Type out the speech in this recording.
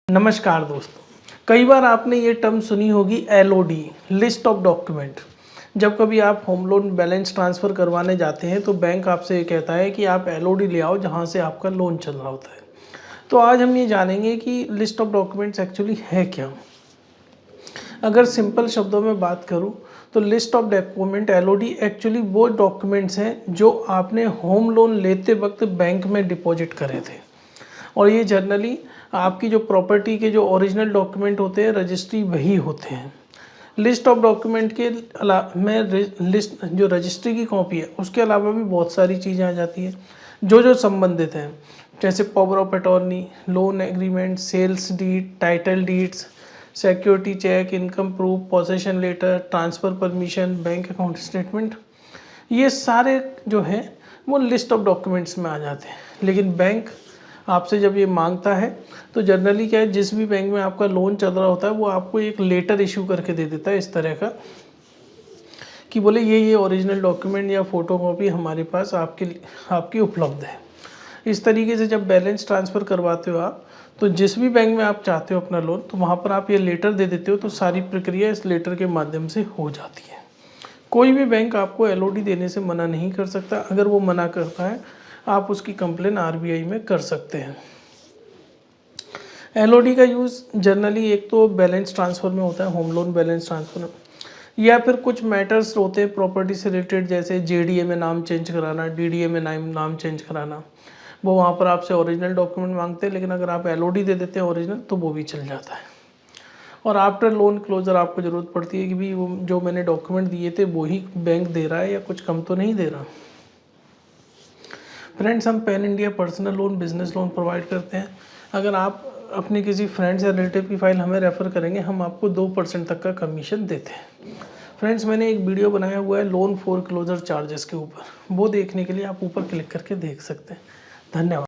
नमस्कार दोस्तों। कई बार आपने ये टर्म सुनी होगी LOD, लिस्ट ऑफ डॉक्यूमेंट। जब कभी आप होम लोन बैलेंस ट्रांसफ़र करवाने जाते हैं तो बैंक आपसे ये कहता है कि आप LOD ले आओ जहाँ से आपका लोन चल रहा होता है। तो आज हम ये जानेंगे कि लिस्ट ऑफ डॉक्यूमेंट्स एक्चुअली है क्या। अगर सिंपल शब्दों में बात करूँ तो list of document LOD actually वो डॉक्यूमेंट्स हैं जो आपने होम लोन लेते वक्त बैंक में डिपॉजिट करे थे। और ये जनरली आपकी जो प्रॉपर्टी के जो ओरिजिनल डॉक्यूमेंट होते हैं रजिस्ट्री वही होते हैं। लिस्ट ऑफ डॉक्यूमेंट के में लिस्ट जो रजिस्ट्री की कॉपी है उसके अलावा भी बहुत सारी चीज़ें आ जाती हैं जो संबंधित हैं, जैसे power of attorney, loan agreement, sales deed, title deeds, security cheque, income proof, possession letter, transfer permission, bank account statement. ये सारे जो हैं वो लिस्ट ऑफ डॉक्यूमेंट्स में आ जाते हैं। लेकिन बैंक आपसे जब ये मांगता है तो जनरली क्या है, जिस भी बैंक में आपका लोन चल रहा होता है वो आपको एक लेटर इशू करके दे देता है इस तरह का कि बोले ये ओरिजिनल डॉक्यूमेंट या फ़ोटो कॉपी हमारे पास आपकी उपलब्ध है। इस तरीके से जब बैलेंस ट्रांसफ़र करवाते हो आप, तो जिस भी बैंक में आप चाहते हो अपना लोन, तो वहाँ पर आप ये लेटर दे देते हो तो सारी प्रक्रिया इस लेटर के माध्यम से हो जाती है। कोई भी बैंक आपको LOD देने से मना नहीं कर सकता। अगर वो मना करता है आप उसकी कंप्लेन RBI में कर सकते हैं। LOD का यूज़ जनरली एक तो बैलेंस ट्रांसफ़र में होता है, होम लोन बैलेंस ट्रांसफ़र में, या फिर कुछ मैटर्स होते हैं प्रॉपर्टी से रिलेटेड, जैसे JDA में नाम चेंज कराना, DDA में नाम चेंज कराना। वो वहाँ पर आपसे ओरिजिनल डॉक्यूमेंट मांगते हैं, लेकिन अगर आप LOD दे देते हैं ओरिजिनल तो वो भी चल जाता है। और आफ्टर लोन क्लोजर आपको ज़रूरत पड़ती है कि भी वो जो मैंने डॉक्यूमेंट दिए थे वो ही बैंक दे रहा है या कुछ कम तो नहीं दे रहा। फ्रेंड्स, हम pan India personal loan, business loan provide करते हैं। अगर आप अपने किसी फ्रेंड्स या रिलेटिव की फ़ाइल हमें रेफ़र करेंगे, हम आपको 2% तक का कमीशन देते हैं। फ्रेंड्स, मैंने एक वीडियो बनाया हुआ है लोन फोर क्लोजर चार्जेस के ऊपर, वो देखने के लिए आप ऊपर क्लिक करके देख सकते हैं। धन्यवाद।